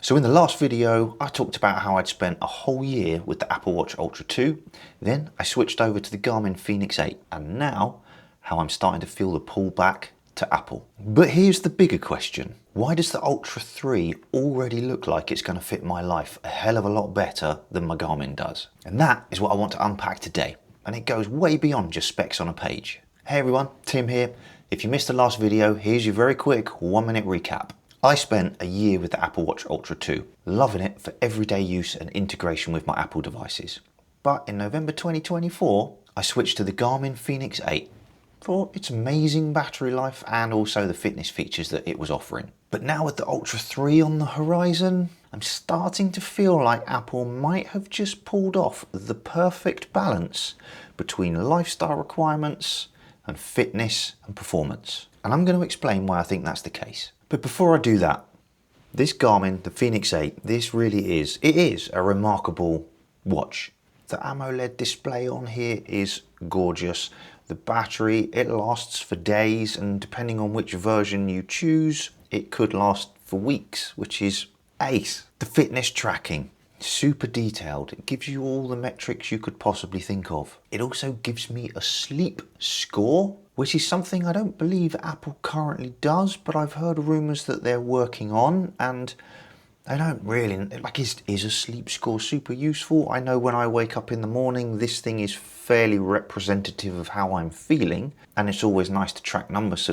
So in the last video, I talked about how I'd spent a whole year with the Apple Watch Ultra 2, then I switched over to the Garmin Fenix 8, and now how I'm starting to feel the pull back to Apple. But here's the bigger question. Why does the Ultra 3 already look like it's going to fit my life a hell of a lot better than my Garmin does? And that is what I want to unpack today. And it goes way beyond just specs on a page. Hey everyone, Tim here. If you missed the last video, here's your very quick 1-minute recap. I spent a year with the Apple Watch Ultra 2, loving it for everyday use and integration with my Apple devices. But in November 2024, I switched to the Garmin Fenix 8 for its amazing battery life and also the fitness features that it was offering. But now with the Ultra 3 on the horizon, I'm starting to feel like Apple might have just pulled off the perfect balance between lifestyle requirements and fitness and performance. And I'm going to explain why I think that's the case. But before I do that, this Garmin, the Fenix 8, this really is, it is a remarkable watch. The AMOLED display on here is gorgeous. The battery, it lasts for days, and depending on which version you choose, it could last for weeks, which is ace. The fitness tracking, super detailed. It gives you all the metrics you could possibly think of. It also gives me a sleep score, which is something I don't believe Apple currently does, but I've heard rumours that they're working on, and I don't really, like, is a sleep score super useful? I know when I wake up in the morning, this thing is fairly representative of how I'm feeling, and it's always nice to track numbers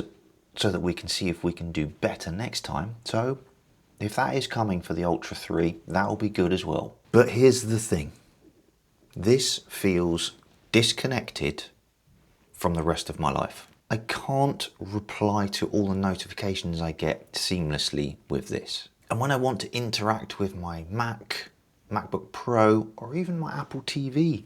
so that we can see if we can do better next time. So if that is coming for the Ultra 3, that will be good as well. But here's the thing. This feels disconnected from the rest of my life. I can't reply to all the notifications I get seamlessly with this. And when I want to interact with my MacBook Pro, or even my Apple TV,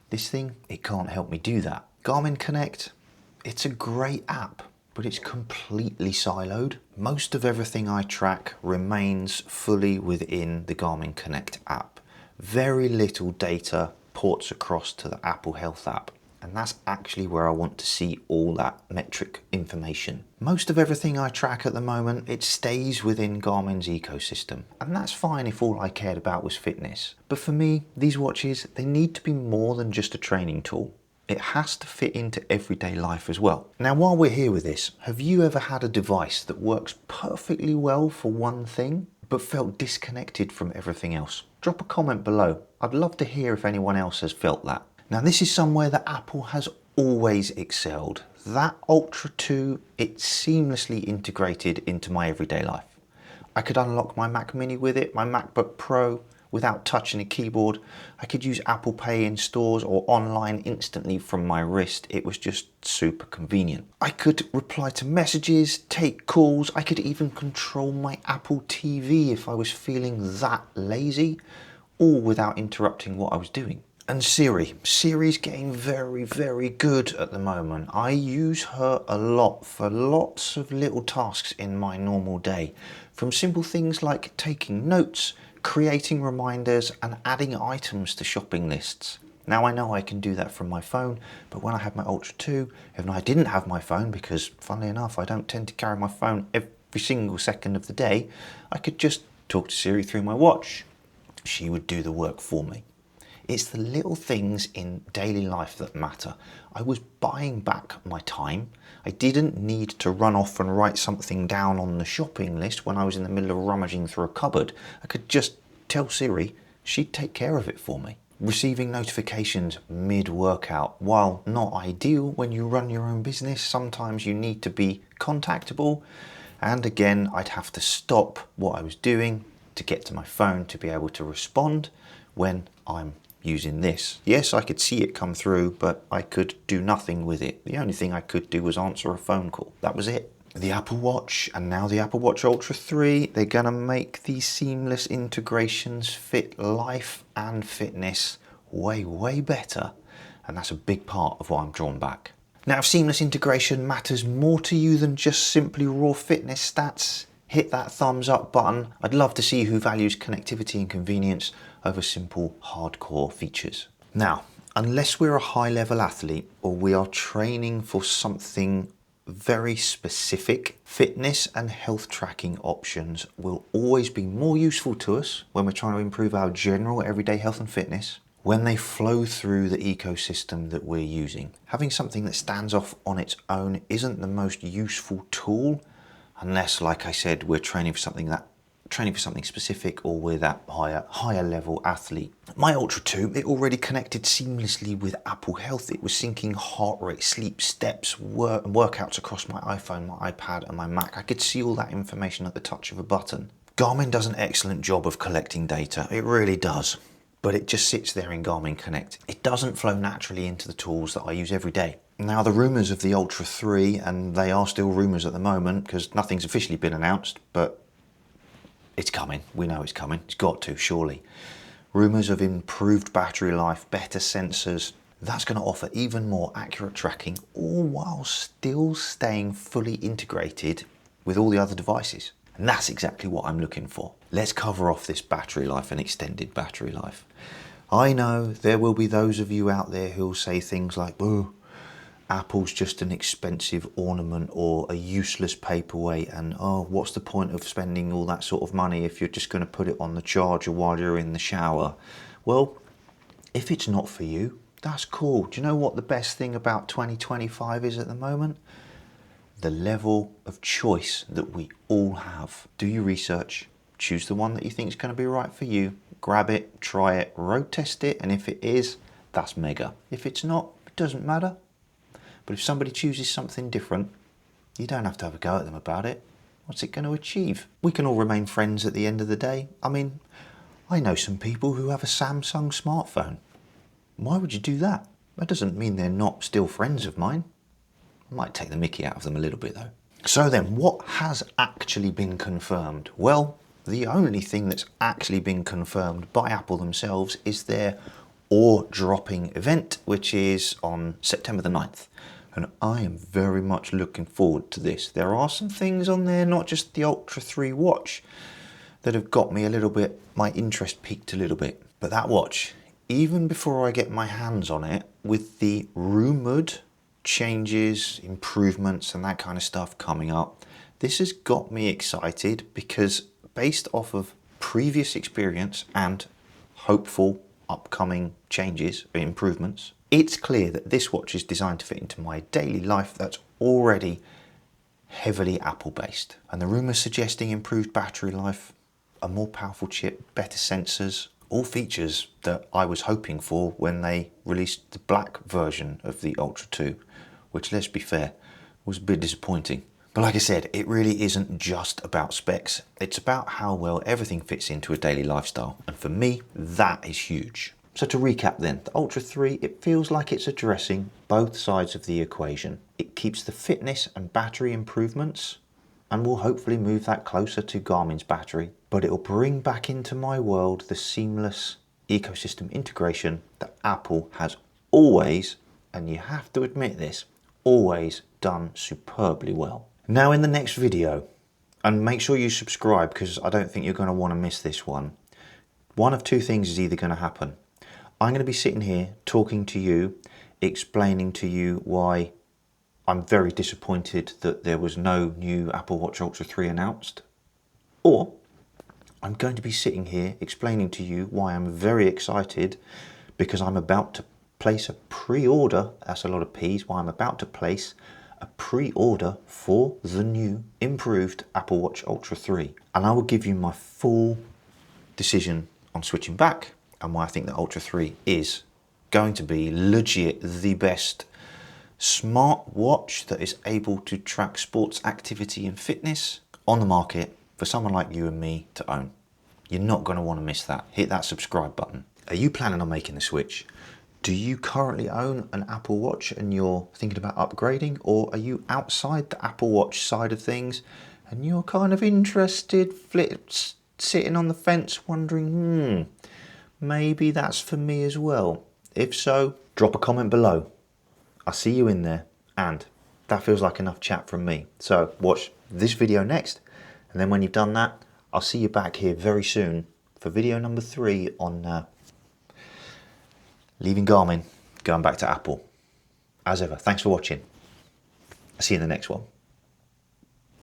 this thing, it can't help me do that. Garmin Connect, it's a great app, but it's completely siloed. Most of everything I track remains fully within the Garmin Connect app. Very little data ports across to the Apple Health app. And that's actually where I want to see all that metric information. Most of everything I track at the moment, it stays within Garmin's ecosystem. And that's fine if all I cared about was fitness. But for me, these watches, they need to be more than just a training tool. It has to fit into everyday life as well. Now, while we're here with this, have you ever had a device that works perfectly well for one thing, but felt disconnected from everything else? Drop a comment below. I'd love to hear if anyone else has felt that. Now, this is somewhere that Apple has always excelled. That Ultra 2, it's seamlessly integrated into my everyday life. I could unlock my Mac Mini with it, my MacBook Pro, without touching a keyboard. I could use Apple Pay in stores or online instantly from my wrist. It was just super convenient. I could reply to messages, take calls. I could even control my Apple TV if I was feeling that lazy, all without interrupting what I was doing. And Siri's getting very, very good at the moment. I use her a lot for lots of little tasks in my normal day. From simple things like taking notes, creating reminders, and adding items to shopping lists. Now, I know I can do that from my phone, but when I had my Ultra 2, even I didn't have my phone, because funnily enough, I don't tend to carry my phone every single second of the day, I could just talk to Siri through my watch. She would do the work for me. It's the little things in daily life that matter. I was buying back my time. I didn't need to run off and write something down on the shopping list when I was in the middle of rummaging through a cupboard. I could just tell Siri, she'd take care of it for me. Receiving notifications mid-workout, while not ideal when you run your own business, sometimes you need to be contactable. And again, I'd have to stop what I was doing to get to my phone to be able to respond when I'm using this. Yes, I could see it come through, but I could do nothing with it. The only thing I could do was answer a phone call. That was it. The Apple Watch and now the Apple Watch Ultra 3, they're gonna make these seamless integrations fit life and fitness way, way better. And that's a big part of why I'm drawn back. Now, if seamless integration matters more to you than just simply raw fitness stats, hit that thumbs up button. I'd love to see who values connectivity and convenience over simple hardcore features. Now, unless we're a high level athlete or we are training for something very specific. Fitness and health tracking options will always be more useful to us when we're trying to improve our general everyday health and fitness when they flow through the ecosystem that we're using. Having something that stands off on its own isn't the most useful tool unless, like I said, we're training for something specific or we're that higher level athlete. My Ultra 2, it already connected seamlessly with Apple Health. It was syncing heart rate, sleep, steps, workouts across my iPhone, my iPad and my Mac. I could see all that information at the touch of a button. Garmin does an excellent job of collecting data. It really does. But it just sits there in Garmin Connect. It doesn't flow naturally into the tools that I use every day. Now, the rumours of the Ultra 3, and they are still rumours at the moment because nothing's officially been announced, but it's coming. We know it's coming. It's got to, surely. Rumours of improved battery life, better sensors. That's going to offer even more accurate tracking, all while still staying fully integrated with all the other devices. And that's exactly what I'm looking for. Let's cover off this battery life and extended battery life. I know there will be those of you out there who'll say things like, "Oh, Apple's just an expensive ornament or a useless paperweight, and oh, what's the point of spending all that sort of money if you're just going to put it on the charger while you're in the shower?" Well, if it's not for you, that's cool. Do you know what the best thing about 2025 is at the moment? The level of choice that we all have. Do your research, choose the one that you think is going to be right for you, grab it, try it, road test it, and if it is, that's mega. If it's not, it doesn't matter. But if somebody chooses something different, you don't have to have a go at them about it. What's it going to achieve? We can all remain friends at the end of the day. I mean, I know some people who have a Samsung smartphone. Why would you do that? That doesn't mean they're not still friends of mine. I might take the mickey out of them a little bit though. So then, what has actually been confirmed? Well, the only thing that's actually been confirmed by Apple themselves is their ore-dropping event, which is on September the 9th. And I am very much looking forward to this. There are some things on there, not just the Ultra 3 watch, that have got me a little bit, my interest piqued a little bit. But that watch, even before I get my hands on it, with the rumoured changes, improvements and that kind of stuff coming up, this has got me excited because based off of previous experience and hopeful upcoming changes or improvements, it's clear that this watch is designed to fit into my daily life that's already heavily Apple based. And the rumours suggesting improved battery life, a more powerful chip, better sensors, all features that I was hoping for when they released the black version of the Ultra 2, which, let's be fair, was a bit disappointing. But like I said, it really isn't just about specs. It's about how well everything fits into a daily lifestyle. And for me, that is huge. So to recap then, the Ultra 3, it feels like it's addressing both sides of the equation. It keeps the fitness and battery improvements and will hopefully move that closer to Garmin's battery, but it'll bring back into my world the seamless ecosystem integration that Apple has always, and you have to admit this, always done superbly well. Now in the next video, and make sure you subscribe because I don't think you're going to want to miss this one. One of two things is either going to happen. I'm going to be sitting here talking to you, explaining to you why I'm very disappointed that there was no new Apple Watch Ultra 3 announced. Or I'm going to be sitting here explaining to you why I'm very excited because I'm about to place a pre-order, that's a lot of P's, why I'm about to place a pre-order for the new improved Apple Watch Ultra 3. And I will give you my full decision on switching back and why I think the Ultra 3 is going to be legit the best smart watch that is able to track sports activity and fitness on the market for someone like you and me to own. You're not going to want to miss that. Hit that subscribe button. Are you planning on making the switch? Do you currently own an Apple Watch and you're thinking about upgrading, or are you outside the Apple Watch side of things and you're kind of interested, sitting on the fence wondering, maybe that's for me as well? If so, drop a comment below. I'll see you in there, and that feels like enough chat from me. So watch this video next, and then when you've done that, I'll see you back here very soon for video number 3 on leaving Garmin, going back to Apple. As ever, thanks for watching. see you in the next one.